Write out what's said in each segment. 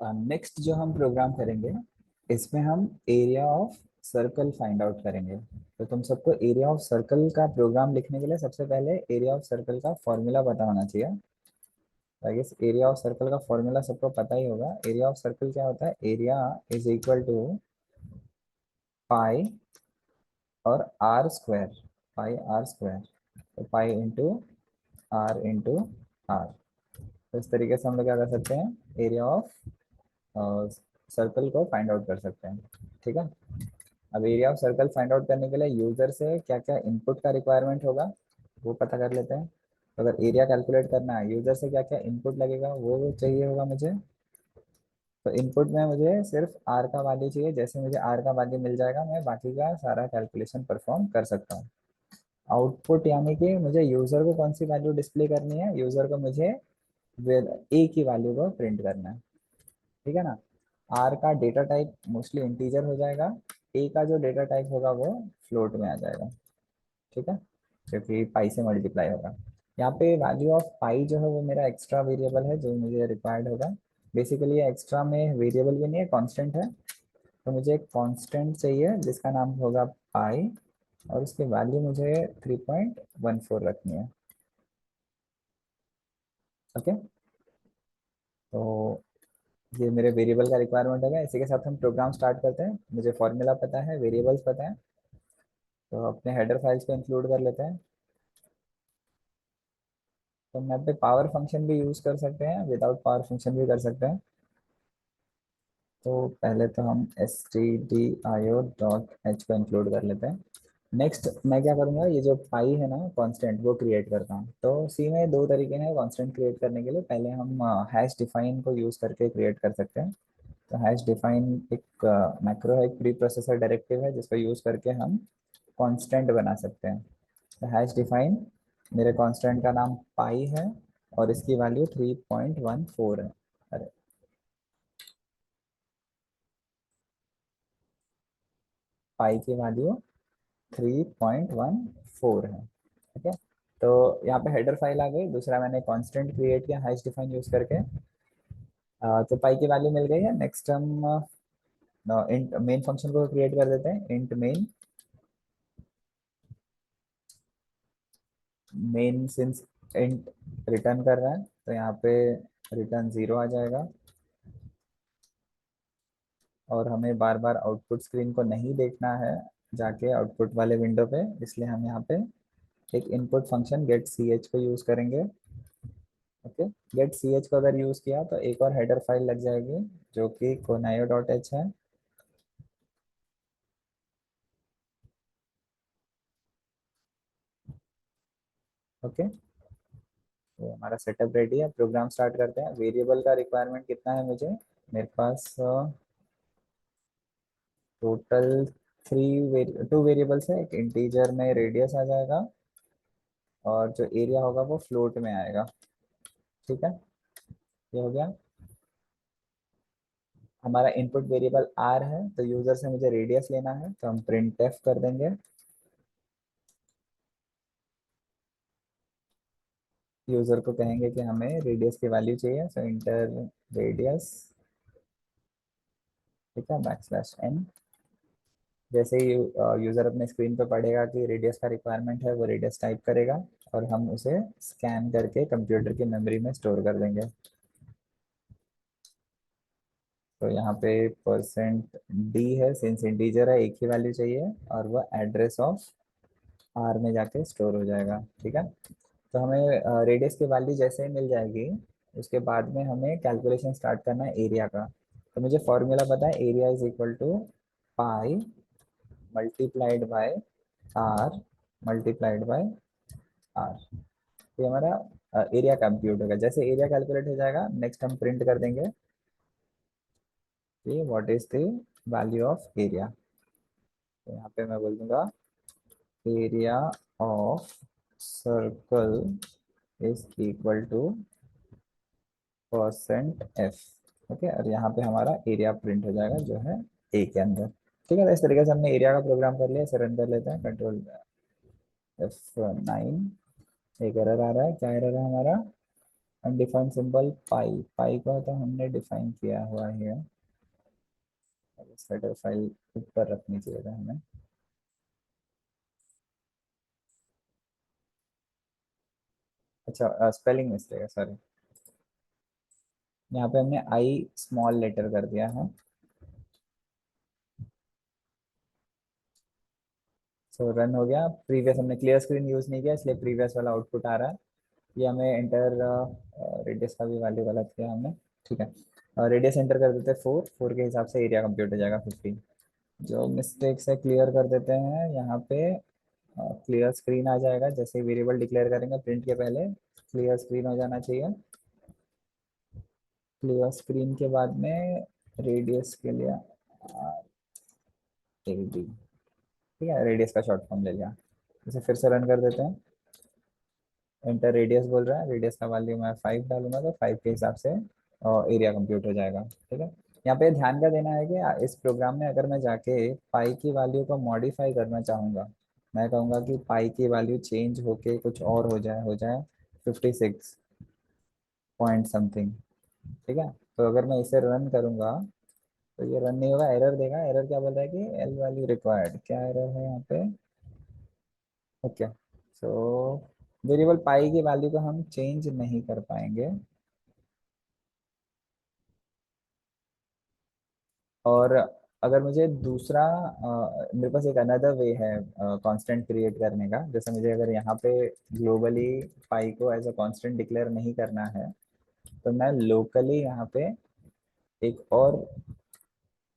Next जो हम programme करेंगे इसमें हम area of circle find out करेंगे। तो तुम सबको एरिया ऑफ सर्कल का प्रोग्राम लिखने के लिए सबसे पहले एरिया ऑफ सर्कल का फॉर्मूला पता होना चाहिए। I guess area of circle का फॉर्मूला सबको पता ही होगा। एरिया ऑफ सर्कल क्या होता है? Area is equal to pi और r square. Pi r square, तो पाई इंटू आर। तो इस तरीके से हम लोग क्या कर सकते हैं, एरिया ऑफ सर्कल को फाइंड आउट कर सकते हैं। ठीक है। अब area of circle find out करने के लिए यूजर से क्या क्या इनपुट का रिक्वायरमेंट होगा वो पता कर लेते हैं। तो अगर एरिया कैलकुलेट करना है, यूजर से क्या क्या इनपुट लगेगा वो चाहिए होगा मुझे। तो इनपुट में मुझे सिर्फ आर का वैल्यू चाहिए। जैसे मुझे आर का वैल्यू मिल जाएगा मैं बाकी का सारा कैलकुलेशन परफॉर्म कर सकता हूँ। आउटपुट यानी कि मुझे यूजर को कौन सी वैल्यू डिस्प्ले करनी है, यूजर को मुझे ए की वैल्यू को प्रिंट करना है। ठीक है ना। आर का डेटा टाइप मोस्टली इंटीजर हो जाएगा, ए का जो डेटा टाइप होगा वो फ्लोट में आ जाएगा। ठीक है, क्योंकि पाई से मल्टीप्लाई होगा। यहाँ पे वैल्यू ऑफ पाई जो है वो मेरा एक्स्ट्रा वेरिएबल है जो मुझे रिक्वायर्ड होगा। बेसिकली ये एक्स्ट्रा में वेरिएबल भी नहीं है, कांस्टेंट है। तो मुझे एक कांस्टेंट चाहिए जिसका नाम होगा पाई, और उसकी वैल्यू मुझे 3.14 रखनी है। ओके। तो ये मेरे वेरिएबल का रिक्वायरमेंट होगा। इसी के साथ हम प्रोग्राम स्टार्ट करते हैं। मुझे फॉर्मूला पता है, वेरिएबल्स पता है, तो अपने हेडर फाइल्स को इंक्लूड कर लेते हैं। तो हम यहाँ पे पावर फंक्शन भी यूज कर सकते हैं, विदाउट पावर फंक्शन भी कर सकते हैं। तो पहले तो हम stdio.h को इंक्लूड कर लेते हैं। नेक्स्ट मैं क्या करूँगा, ये जो पाई है ना कांस्टेंट वो क्रिएट करता हूँ। तो सी में दो तरीके हैं कांस्टेंट क्रिएट करने के लिए। पहले हम हैश डिफाइन को यूज करके क्रिएट कर सकते हैं। तो हैश डिफाइन एक मैक्रो है, एक प्री प्रोसेसर डायरेक्टिव है जिसको यूज करके हम कांस्टेंट बना सकते हैं। तो हैश डिफाइन, मेरे कांस्टेंट का नाम पाई है और इसकी वैल्यू 3.14 है। अरे, पाई की वैल्यू 3.14 है। ठीक है। तो यहाँ पे हेडर फाइल आ गई। दूसरा मैंने कांस्टेंट क्रिएट किया हैश डिफाइन यूज करके। तो पाई की वैल्यू मिल गई है। नेक्स्ट हम इंट मेन फंक्शन को क्रिएट कर देते हैं। Int main, main since int return कर रहा है तो यहाँ पे रिटर्न 0 आ जाएगा। और हमें बार बार आउटपुट स्क्रीन को नहीं देखना है जाके आउटपुट वाले विंडो पे, इसलिए हम यहाँ पे एक input function get C H को यूज करेंगे। ओके। गेट सी एच को अगर यूज किया तो एक और हेडर फाइल लग जाएगी जो कि conaio.h है। ओके। तो हमारा सेटअप रेडी है, प्रोग्राम स्टार्ट करते हैं। वेरिएबल का रिक्वायरमेंट कितना है मुझे, मेरे पास टोटल टू वेरिएबल्स है। एक इंटीजर में रेडियस आ जाएगा और जो एरिया होगा वो फ्लोट में आएगा। ठीक है, ये हो गया। हमारा इनपुट वेरिएबल आर है तो यूजर से मुझे रेडियस लेना है, तो हम प्रिंट एफ कर देंगे। यूजर को कहेंगे कि हमें रेडियस की वैल्यू चाहिए, सो इंटर रेडियस। ठीक है, बैक स्लैश एन। जैसे ही यूजर अपने स्क्रीन पे पढ़ेगा कि रेडियस का रिक्वायरमेंट है वो रेडियस टाइप करेगा और हम उसे स्कैन करके कंप्यूटर की मेमोरी में स्टोर कर देंगे। तो यहाँ पे %d है, सिंस इंटीजर है एक ही वैल्यू चाहिए, और वो एड्रेस ऑफ आर में जाके स्टोर हो जाएगा। ठीक है। तो हमें रेडियस की वैल्यू जैसे ही मिल जाएगी उसके बाद में हमें कैलकुलेशन स्टार्ट करना है एरिया का। तो मुझे फॉर्मूला पता है, area is equal to pi multiplied by r multiplied by r. ये हमारा एरिया कंप्यूट होगा। जैसे एरिया कैलकुलेट हो जाएगा नेक्स्ट हम प्रिंट कर देंगे कि what is the value of area. तो यहाँ पे मैं बोल दूंगा area of circle is equal to %f। Okay, और यहाँ पे हमारा एरिया प्रिंट हो जाएगा जो है ए के अंदर। ठीक है, तो इस तरीके से हमने एरिया का प्रोग्राम कर लिया। इसे रन कर लेते हैं, कंट्रोल F9। एक एरर आ रहा है, क्या एरर है हमारा? अनडिफाइंड सिंबल पाई, पाई को तो हमने डिफाइन किया हुआ है। हेडर फाइल ऊपर रखनी चाहिए था हमें। अच्छा स्पेलिंग मिस्टेक है, सॉरी। यहाँ पे हमने आई स्मॉल लेटर कर दिया है। सो रन हो गया। प्रीवियस हमने क्लियर स्क्रीन यूज नहीं किया, इसलिए प्रीवियस वाला आउटपुट आ रहा है। ये हमें इंटर रेडियस का भी वैल्यू गलत किया हमने। ठीक है, रेडियस एंटर कर देते हैं 4, 4 के हिसाब से एरिया कंप्यूट हो जाएगा 50। जो मिस्टेक्स है क्लियर कर देते हैं यहाँ पे। क्लियर स्क्रीन आ जाएगा जैसे ही वेरिएबल डिक्लेयर करेंगे प्रिंट के पहले, क्लियर स्क्रीन हो जाना चाहिए। क्लियर स्क्रीन के बाद में रेडियस के लिए एडी, ठीक है, रेडियस का शॉर्ट फॉर्म ले लिया। इसे फिर से रन कर देते हैं। इंटर रेडियस बोल रहा है, रेडियस का वैल्यू मैं 5 डालूंगा तो 5 के हिसाब से एरिया कंप्यूट हो जाएगा। ठीक है, यहाँ पे ध्यान का देना है कि इस प्रोग्राम में अगर मैं जाके पाई की वैल्यू को मॉडिफाई करना चाहूँगा, मैं कहूँगा कि पाई की वैल्यू चेंज होके कुछ और हो जाए 56 पॉइंट समथिंग। ठीक है, तो अगर मैं इसे रन करूँगा तो ये रन नहीं होगा, एरर देगा। एरर क्या बोल रहा है कि एल वैल्यू रिक्वायर्ड, क्या एरर है यहाँ पे। ओके, सो वेरिएबल पाई की वैल्यू को हम चेंज नहीं कर पाएंगे। और अगर मुझे दूसरा मेरे पास एक अनदर वे है कांस्टेंट क्रिएट करने का। जैसे मुझे अगर यहाँ पे ग्लोबली पाई को एज अ कांस्टेंट डिक्लेयर नहीं करना है, तो मैं लोकली यहाँ पे एक और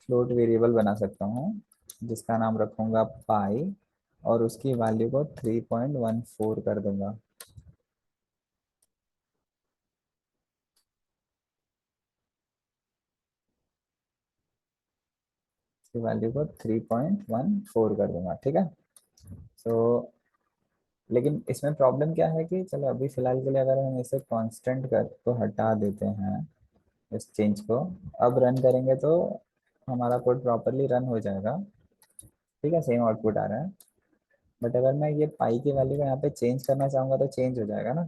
फ्लोट वेरिएबल बना सकता हूँ जिसका नाम रखूंगा पाई, और उसकी वैल्यू को 3.14 कर दूंगा। इसकी वैल्यू को 3.14 कर दूंगा। ठीक है, सो लेकिन इसमें प्रॉब्लम क्या है कि चलो अभी फिलहाल के लिए अगर हम इसे कांस्टेंट कर तो हटा देते हैं इस चेंज को, अब रन करेंगे तो हमारा कोड प्रॉपरली रन हो जाएगा। ठीक है, सेम आउटपुट आ रहा है। बट अगर मैं ये पाई की वैल्यू को यहाँ पे चेंज करना चाहूंगा तो चेंज हो जाएगा ना।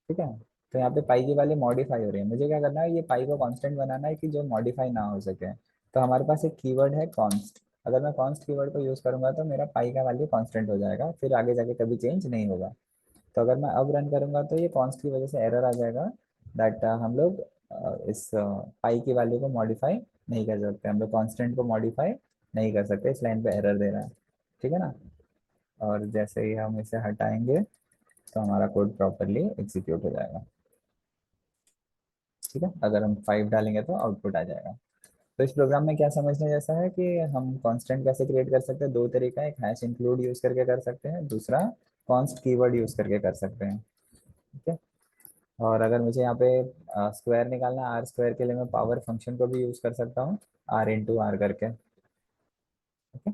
ठीक है, तो यहाँ पे पाई की वैल्यू मॉडिफाई हो रही है। मुझे क्या करना है, ये पाई को कांस्टेंट बनाना है कि जो मॉडिफाई ना हो सके। तो हमारे पास एक कीवर्ड है कॉन्स्ट। अगर मैं कॉन्स्ट कीवर्ड को यूज करूंगा तो मेरा पाई का वैल्यू कांस्टेंट हो जाएगा, फिर आगे जाके कभी चेंज नहीं होगा। तो अगर मैं अब रन करूंगा तो ये कॉन्स्ट की वजह से एरर आ जाएगा दैट हम लोग इस पाई की वैल्यू को मॉडिफाई नहीं कर सकते, हम लोग कांस्टेंट को मॉडिफाई नहीं कर सकते। इस लाइन पे एरर दे रहा है। ठीक है ना, और जैसे ही हम इसे हटाएंगे तो हमारा कोड प्रॉपरली एग्जीक्यूट हो जाएगा। ठीक है, अगर हम 5 डालेंगे तो आउटपुट आ जाएगा। तो इस प्रोग्राम में क्या समझने जैसा है कि हम कांस्टेंट कैसे क्रिएट कर सकते हैं। दो तरीका है, एक हैश इंक्लूड यूज करके कर सकते हैं, दूसरा कॉन्स्ट कीवर्ड यूज करके कर सकते हैं। ठीक है, और अगर मुझे यहाँ पे स्क्वायर निकालना, आर स्क्वायर के लिए मैं पावर फंक्शन को भी यूज कर सकता हूँ, आर इंटू आर करके। ओके,